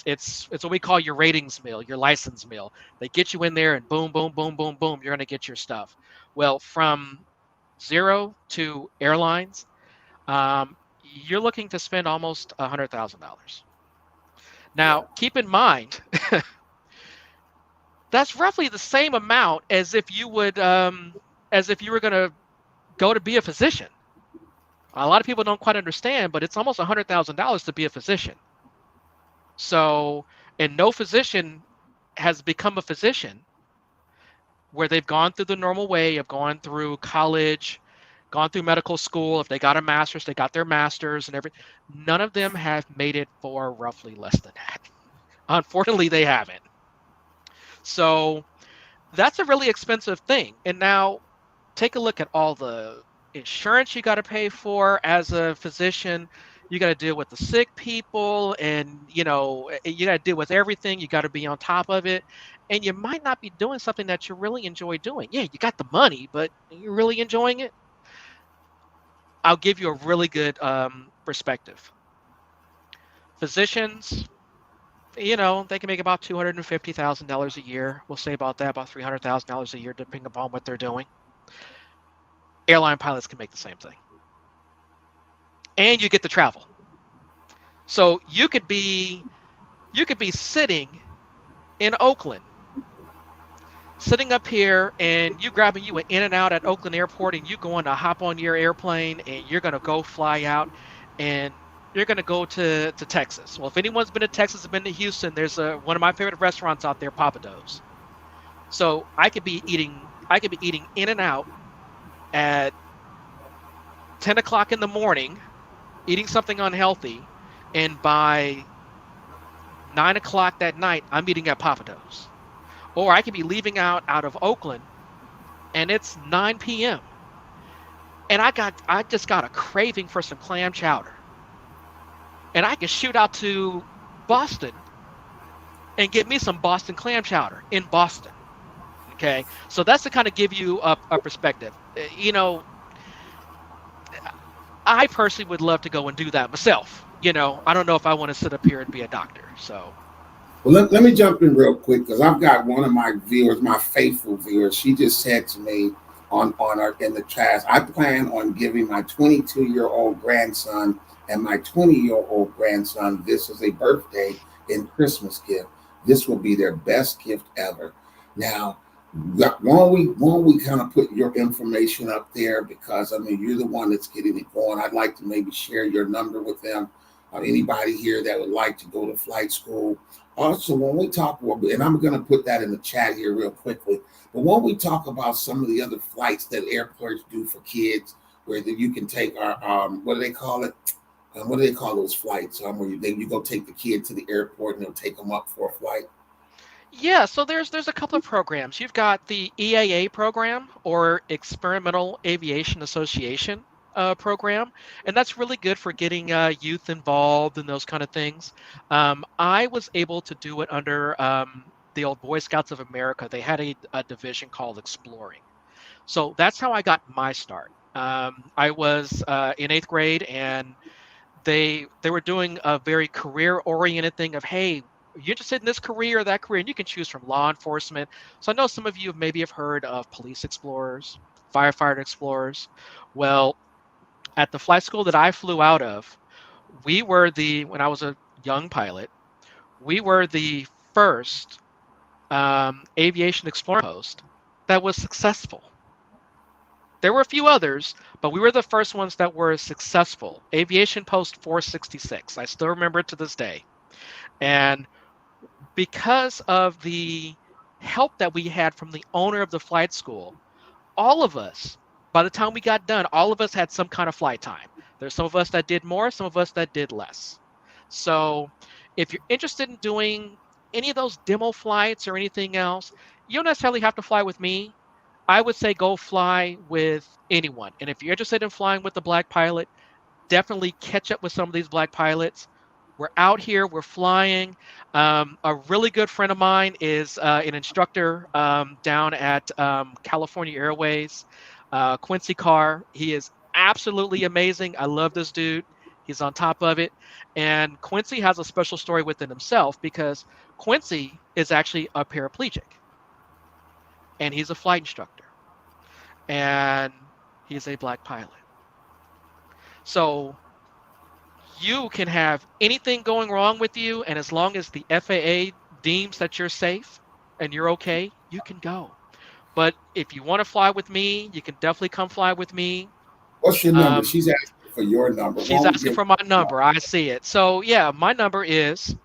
it's what we call your ratings meal, your license meal. They get you in there and boom, boom, boom, boom, boom, you're going to get your stuff. Well, from zero to airlines, you're looking to spend almost $100,000. Now, keep in mind, that's roughly the same amount as if you were going to go to be a physician. A lot of people don't quite understand, but it's almost $100,000 to be a physician. So, and no physician has become a physician where they've gone through the normal way of going through college, gone through medical school. If they got a master's, they got their master's and everything. None of them have made it for roughly less than that. Unfortunately, they haven't. So that's a really expensive thing. And now take a look at all the insurance you got to pay for as a physician. You got to deal with the sick people, and you got to deal with everything. You got to be on top of it, and you might not be doing something that you really enjoy doing. Yeah, you got the money, but are you really enjoying it? I'll give you a really good perspective. Physicians, they can make about $250,000 a year. We'll say about $300,000 a year, depending upon what they're doing. Airline pilots can make the same thing. and you get to travel. So you could be sitting in Oakland, sitting up here, and you grabbing you an in and out at Oakland Airport, and you going to hop on your airplane, and you're gonna go fly out, and you're gonna go to Texas. Well, if anyone's been to Texas and been to Houston, there's a one of my favorite restaurants out there, Papa Do's. So I could be eating in and out at 10 o'clock in the morning, eating something unhealthy, and by 9 o'clock that night, I'm eating at Papa Do's. Or I could be leaving out of Oakland, and it's 9 p.m. and I just got a craving for some clam chowder, and I can shoot out to Boston and get me some Boston clam chowder in Boston. Okay, so that's to kind of give you a perspective. I personally would love to go and do that myself. I don't know if I want to sit up here and be a doctor. So Well, let me jump in real quick because I've got one of my viewers, my faithful viewers. She just said to me on our in the chat, I plan on giving my 22-year-old grandson and my 20-year-old grandson this as a birthday and Christmas gift. This will be their best gift ever. Now, won't we kind of put your information up there because I mean you're the one that's getting it going. I'd like to maybe share your number with them. Anybody here that would like to go to flight school. Also, when we talk, and I'm going to put that in the chat here real quickly, but when we talk about some of the other flights that airports do for kids, where you can take our, what do they call it? What do they call those flights? Where you go take the kid to the airport and they'll take them up for a flight. yeah, so there's a couple of programs. You've got the EAA program, or Experimental Aviation Association program, and that's really good for getting youth involved and those kind of things. I was able to do it under the old Boy Scouts of America. They had a division called Exploring. So that's how I got my start. I was in eighth grade, and they were doing a very career oriented thing of, hey, you're interested in this career or that career, and you can choose from law enforcement. So I know some of you maybe have heard of police explorers, firefighter explorers. Well, at the flight school that I flew out of, when I was a young pilot, we were the first aviation explorer post that was successful. There were a few others, but we were the first ones that were successful. Aviation Post 466. I still remember it to this day. And because of the help that we had from the owner of the flight school, all of us, by the time we got done, all of us had some kind of flight time. There's some of us that did more, some of us that did less. So if you're interested in doing any of those demo flights or anything else, you don't necessarily have to fly with me. I would say go fly with anyone. And if you're interested in flying with the black pilot, definitely catch up with some of these black pilots. We're out here, we're flying. A really good friend of mine is an instructor down at California Airways, Quincy Carr. He is absolutely amazing. I love this dude. He's on top of it. And Quincy has a special story within himself because Quincy is actually a paraplegic, and he's a flight instructor, and he's a black pilot. So you can have anything going wrong with you, and as long as the FAA deems that you're safe and you're okay, you can go. But if you want to fly with me, you can definitely come fly with me. What's your number? Um, She's asking for your number. she's Why don't we asking give for my number. I see it. So yeah, my number is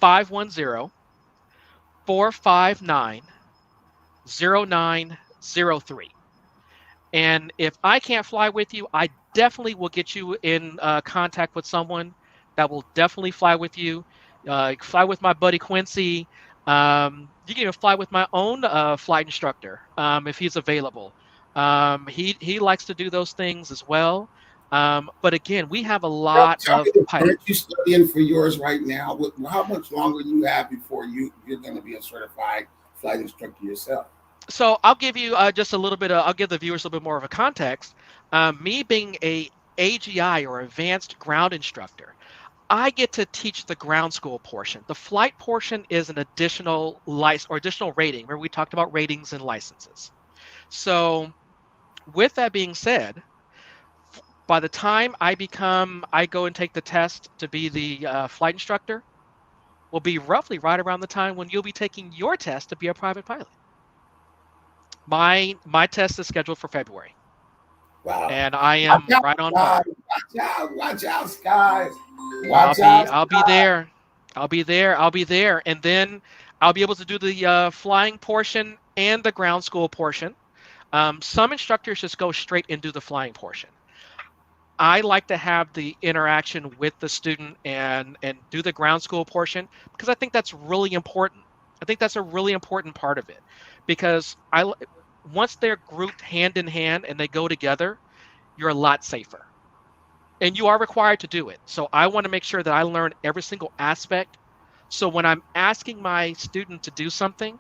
510-459-0903. And if I can't fly with you, I definitely will get you in contact with someone that will definitely fly with you. Fly with my buddy Quincy. You can even fly with my own flight instructor if he's available. He likes to do those things as well. But again, we have a lot tell of me this? pilots. Aren't you studying for yours right now? How much longer do you have before you're going to be a certified flight instructor yourself? So I'll give you just a little bit I'll give the viewers a little bit more of a context. Me being a AGI, or advanced ground instructor, I get to teach the ground school portion. The flight portion is an additional license or additional rating. Remember, we talked about ratings and licenses. So with that being said, By the time I go and take the test to be the flight instructor, will be roughly right around the time when you'll be taking your test to be a private pilot. My test is scheduled for February, Wow. and I Watch am out, right on guys. par. Watch out, skies. I'll Watch be out, I'll be skies. there. I'll be there. I'll be there, and then I'll be able to do the flying portion and the ground school portion. Some instructors just go straight and do the flying portion. I like to have the interaction with the student and do the ground school portion because I think that's really important. I think that's a really important part of it because once they're grouped hand in hand and they go together, you're a lot safer. And you are required to do it. So I want to make sure that I learn every single aspect. So when I'm asking my student to do something,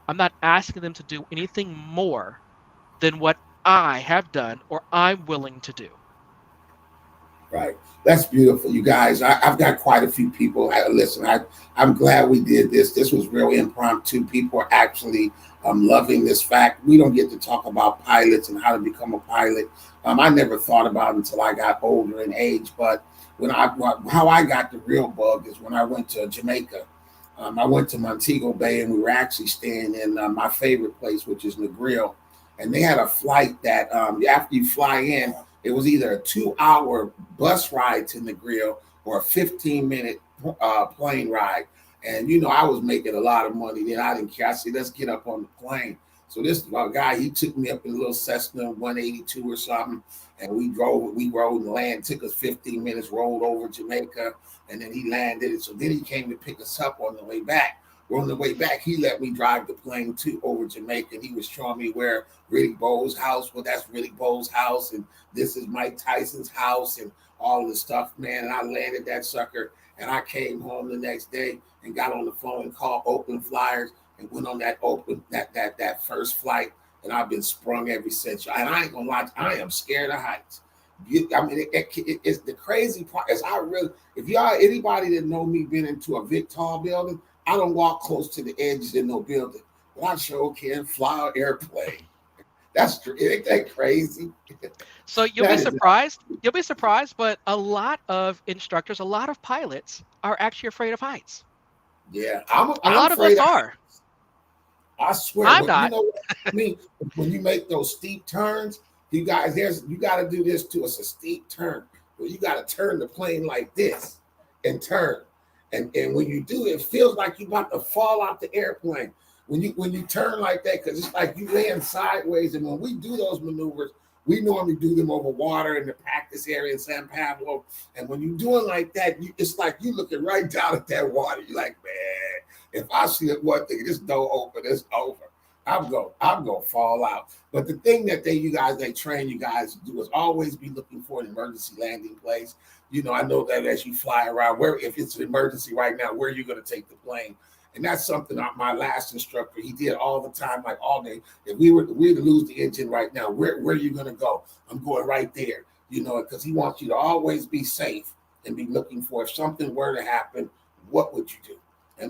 I'm not asking them to do anything more than what I have done or I'm willing to do. Right. That's beautiful, you guys. I've got quite a few people. Listen, I'm glad we did this. This was real impromptu. People are actually loving this fact. We don't get to talk about pilots and how to become a pilot. I never thought about it until I got older in age. But how I got the real bug is when I went to Jamaica. I went to Montego Bay and we were actually staying in my favorite place, which is Negril. And they had a flight that after you fly in, it was either a 2-hour bus ride to Negril or a 15-minute plane ride. And, I was making a lot of money. Then I didn't care. I said, let's get up on the plane. So this guy, he took me up in a little Cessna 182 or something. And we rode and landed. Took us 15 minutes, rolled over Jamaica. And then he landed it. So then he came to pick us up on the way back. On the way back, he let me drive the plane over Jamaica. And he was showing me where Riddick Bowe's house, well, that's Riddick Bowe's house. And this is Mike Tyson's house and all of the stuff, man. And I landed that sucker. And I came home the next day and got on the phone and called Oakland Flyers and went on that first flight. And I've been sprung ever since. And I ain't gonna lie, I am scared of heights. It's the crazy part is if y'all anybody that know me been into a Vic Tall building, I don't walk close to the edges in no building, but I sure can fly an airplane. That's true. Ain't that crazy? So you'll be surprised. You'll be surprised, but a lot of instructors, a lot of pilots are actually afraid of heights. Yeah, a lot of us are. I swear. I'm not. You know what I mean? When you make those steep turns, you guys, you got to do this too. It's a steep turn where you got to turn the plane like this and turn. And when you do, it feels like you're about to fall out the airplane. When you turn like that, because it's like you land sideways. And when we do those maneuvers, we normally do them over water in the practice area in San Pablo. And when you're doing like that, it's like you looking right down at that water. You're like, man, if I see it one thing, this door open, it's over. I'm gonna fall out. But the thing that they train you guys to do is always be looking for an emergency landing place. I know that as you fly around, if it's an emergency right now, where you're going to take the plane. And that's something that my last instructor, he did all the time, like all day. If we were to lose the engine right now, where are you going to go? I'm going right there, because he wants you to always be safe and be looking for if something were to happen, what would you do?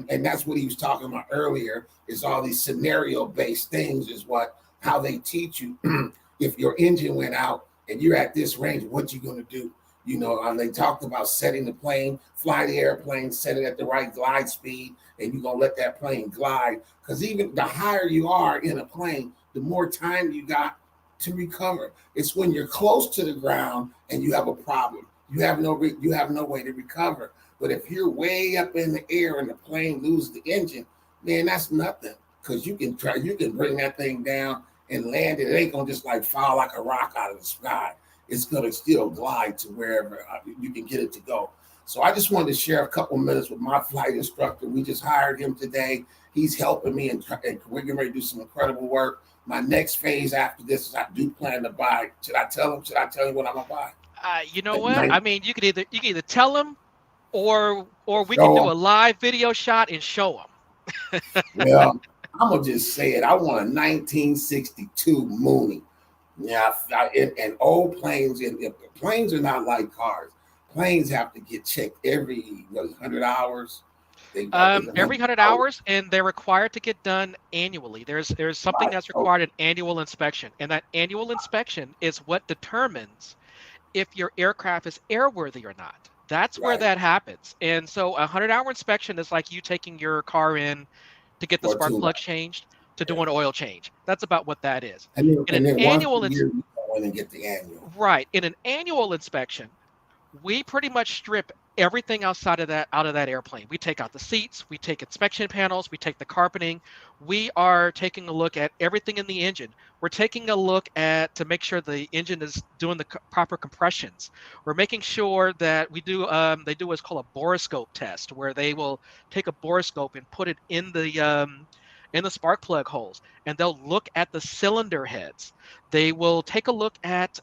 And that's what he was talking about earlier is all these scenario-based things is how they teach you. If your engine went out and you're at this range, what you going to do? And they talked about setting the plane, fly the airplane, set it at the right glide speed, and you're going to let that plane glide. Because even the higher you are in a plane, the more time you got to recover. It's when you're close to the ground and you have a problem. You have no way to recover. But if you're way up in the air and the plane loses the engine, man, that's nothing. Because you can bring that thing down and land it. It ain't going to just like fall like a rock out of the sky. It's going to still glide to wherever you can get it to go. So I just wanted to share a couple minutes with my flight instructor. We just hired him today. He's helping me, and we're getting ready to do some incredible work. My next phase after this is I do plan to buy. Should I tell him what I'm going to buy? You know what? I mean, you can either tell him or we Show can do him. a live video shot and show him. Well, I'm going to just say it. I want a 1962 Mooney. Yeah, and old planes, and planes are not like cars. Planes have to get checked every 100 hours. Every 100 hours, and they're required to get done annually. There's something that's required, an annual inspection, and that annual inspection is what determines if your aircraft is airworthy or not. That's where Right. that happens. And so a 100-hour inspection is like you taking your car in to get the Or spark two. plug changed, to Yeah. do an oil change. That's about what that is. In And an then once a annual year, you go in and get the annual. right, in an annual inspection, we pretty much strip everything outside of that out of that airplane. We take out the seats, we take inspection panels, we take the carpeting. We are taking a look at everything in the engine. We're taking a look at to make sure the engine is doing the proper compressions. We're making sure that we do they do what's called a borescope test, where they will take a borescope and put it in the spark plug holes, and they'll look at the cylinder heads. They will take a look at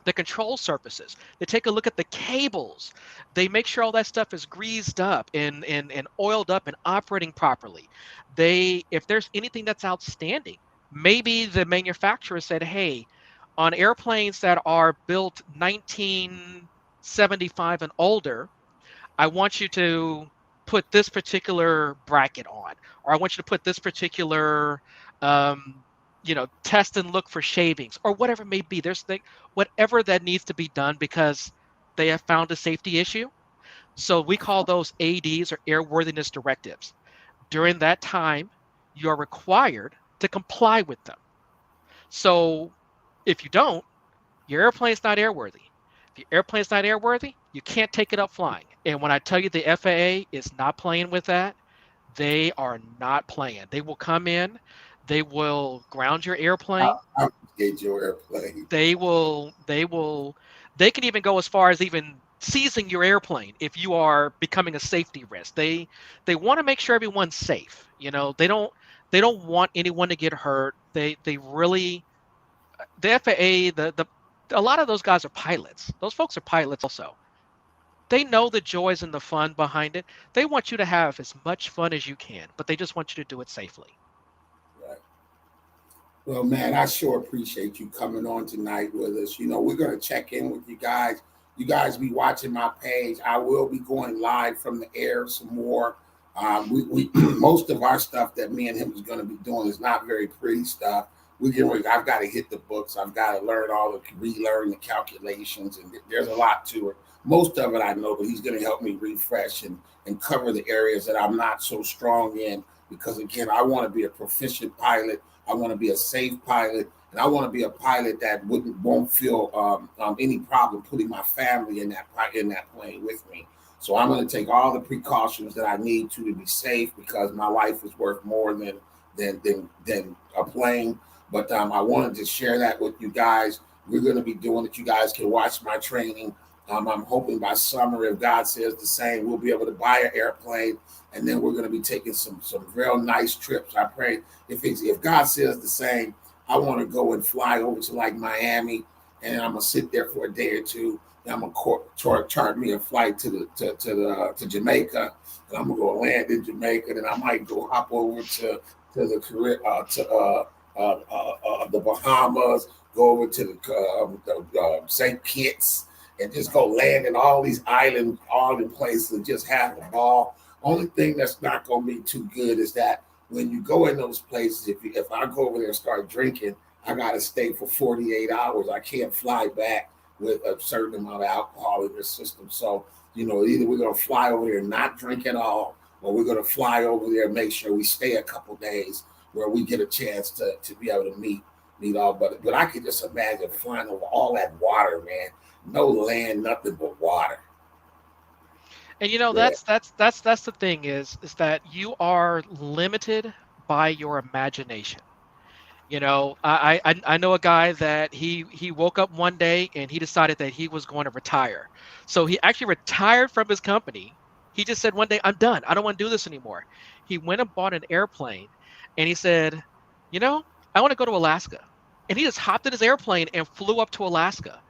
the control surfaces. They take a look at the cables. They make sure all that stuff is greased up and oiled up and operating properly. If there's anything that's outstanding, maybe the manufacturer said, hey, on airplanes that are built 1975 and older, I want you to put this particular bracket on, or I want you to put this particular, um, test and look for shavings, or whatever it may be. Whatever that needs to be done because they have found a safety issue. So we call those ADs or airworthiness directives. During that time, you are required to comply with them. So if you don't, your airplane's not airworthy. If your airplane's not airworthy, you can't take it up flying. And when I tell you the FAA is not playing with that, they are not playing. They will come in, they will ground your airplane. I get your airplane. They can even go as far as even seizing your airplane if you are becoming a safety risk. They want to make sure everyone's safe. They don't want anyone to get hurt. They really the FAA, the a lot of those guys are pilots. Those folks are pilots also. They know the joys and the fun behind it. They want you to have as much fun as you can, but they just want you to do it safely. Right. Well, man, I sure appreciate you coming on tonight with us. We're going to check in with you guys. You guys be watching my page. I will be going live from the air some more. We most of our stuff that me and him is going to be doing is not very pretty stuff. I've got to hit the books. I've got to relearn the calculations, and there's a lot to it. Most of it I know, but he's going to help me refresh and cover the areas that I'm not so strong in. Because again, I want to be a proficient pilot. I want to be a safe pilot, and I want to be a pilot that won't feel any problem putting my family in that plane with me. So I'm going to take all the precautions that I need to be safe because my life is worth more than a plane. But I wanted to share that with you guys. We're going to be doing it. You guys can watch my training. I'm hoping by summer, if God says the same, we'll be able to buy an airplane, and then we're going to be taking some real nice trips. I pray if God says the same, I want to go and fly over to like Miami, and I'm gonna sit there for a day or two. And I'm gonna chart me a flight to Jamaica, and I'm gonna go land in Jamaica. Then I might go hop over to the Caribbean, the Bahamas, go over to the St. Kitts, and just go land in all these island places and just have a ball. Only thing that's not going to be too good is that when you go in those places, if I go over there and start drinking, I got to stay for 48 hours. I can't fly back with a certain amount of alcohol in the system. So, either we're going to fly over there and not drink at all, or we're going to fly over there and make sure we stay a couple days where we get a chance to be able to meet all. But I could just imagine flying over all that water, man. No land, nothing but water. And Yeah. that's the thing is that you are limited by your imagination. I know a guy that he woke up one day and he decided that he was going to retire. So he actually retired from his company. He just said one day, I'm done. I don't want to do this anymore. He went and bought an airplane and he said, you know, I want to go to Alaska. And he just hopped in his airplane and flew up to Alaska.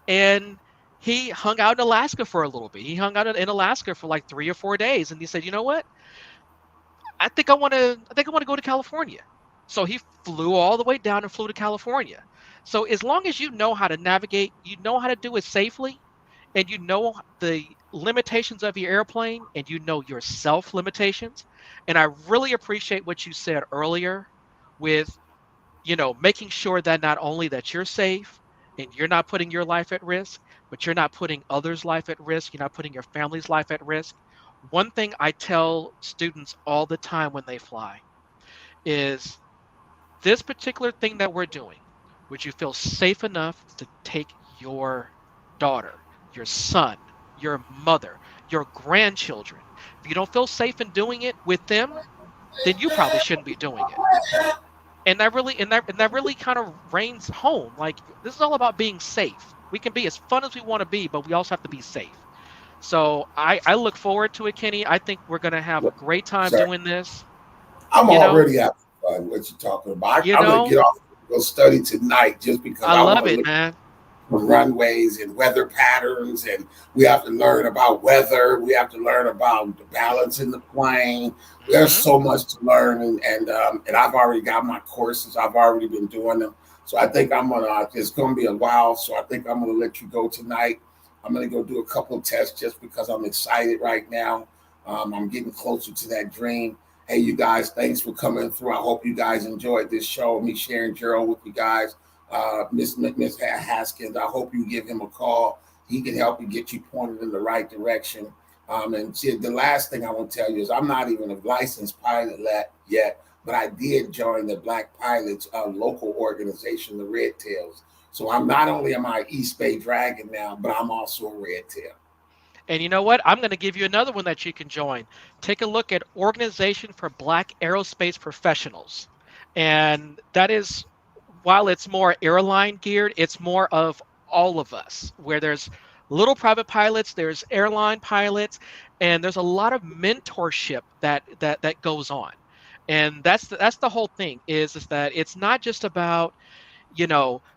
And he hung out in Alaska for a little bit. He hung out in Alaska for like 3 or 4 days. And he said, you know what? I think I want to go to California. So he flew all the way down and flew to California. So as long as you know how to navigate, you know how to do it safely, and you know the limitations of your airplane, and you know your self limitations. And I really appreciate what you said earlier with, making sure that not only that you're safe and you're not putting your life at risk, but you're not putting others' life at risk. You're not putting your family's life at risk. One thing I tell students all the time when they fly is this particular thing that we're doing, would you feel safe enough to take your daughter, your son, your mother, your grandchildren? If you don't feel safe in doing it with them, then you probably shouldn't be doing it. And that really kind of reigns home. Like, this is all about being safe. We can be as fun as we want to be, but we also have to be safe. So I look forward to it, Kenny. I think we're gonna have a great time Sir, doing this. I'm You know, already having fun. What you talking about? you I'm gonna know, get off and go study tonight just because I I want love to it, look man. runways and weather patterns, and we have to learn about weather. We have to learn about the balance in the plane. There's Hmm. so much to learn, and I've already got my courses. I've already been doing them, so I think I'm gonna. It's gonna be a while, so I think I'm gonna let you go tonight. I'm gonna go do a couple of tests just because I'm excited right now. I'm getting closer to that dream. Hey, you guys, thanks for coming through. I hope you guys enjoyed this show. Me sharing Gerald with you guys. Miss Haskins, I hope you give him a call. He can help you get you pointed in the right direction. And see, the last thing I want to tell you is I'm not even a licensed pilot yet, but I did join the Black Pilots local organization, the Red Tails. So I'm not only am I East Bay Dragon now, but I'm also a Red Tail. And you know what? I'm going to give you another one that you can join. Take a look at Organization for Black Aerospace Professionals. And that is, while it's more airline geared, it's more of all of us, where there's little private pilots, there's airline pilots, and there's a lot of mentorship that goes on. And that's the whole thing is that it's not just about,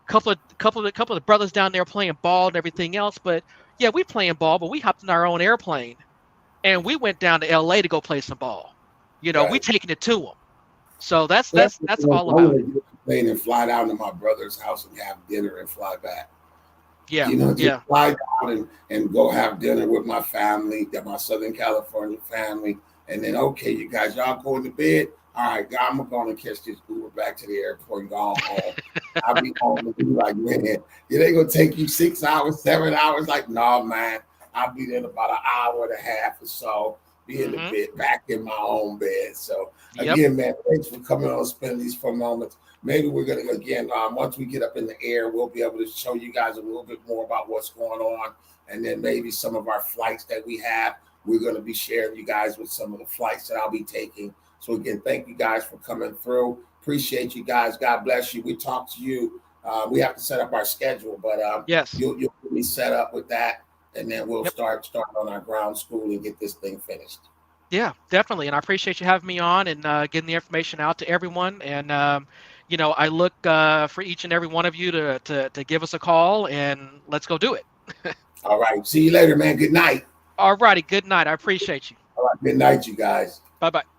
couple of the brothers down there playing ball and everything else. But yeah, we playing ball, but we hopped in our own airplane and we went down to LA to go play some ball. We Right. taking it to them. So that's That's that's the that's thing. all I about want it. to get on a plane and fly down to my brother's house and have dinner and fly back. Yeah, Just yeah. fly down and go have dinner with my family, that my Southern California family, and then okay, you guys, y'all going to bed. All right, I'm gonna catch this Uber back to the airport and go home. I'll be home and be like, man, it ain't gonna take you 6 hours, 7 hours. Like, no, man, I'll be there in about an hour and a half or so. Be in the Hmm. bed, back in my own bed. So Yep. again, man, thanks for coming on and spending these fun moments. Maybe we're gonna again once we get up in the air, we'll be able to show you guys a little bit more about what's going on, and then maybe some of our flights that we have. We're gonna be sharing you guys with some of the flights that I'll be taking. So again, thank you guys for coming through. Appreciate you guys. God bless you. We talk to you. We have to set up our schedule, but Yes. you'll be set up with that, and then we'll Yep. start on our ground school and get this thing finished. Yeah, definitely. And I appreciate you having me on and getting the information out to everyone. And I look for each and every one of you to give us a call and let's go do it. All right. See you later, man. Good night. All righty. Good night. I appreciate you. All right. Good night, you guys. Bye bye.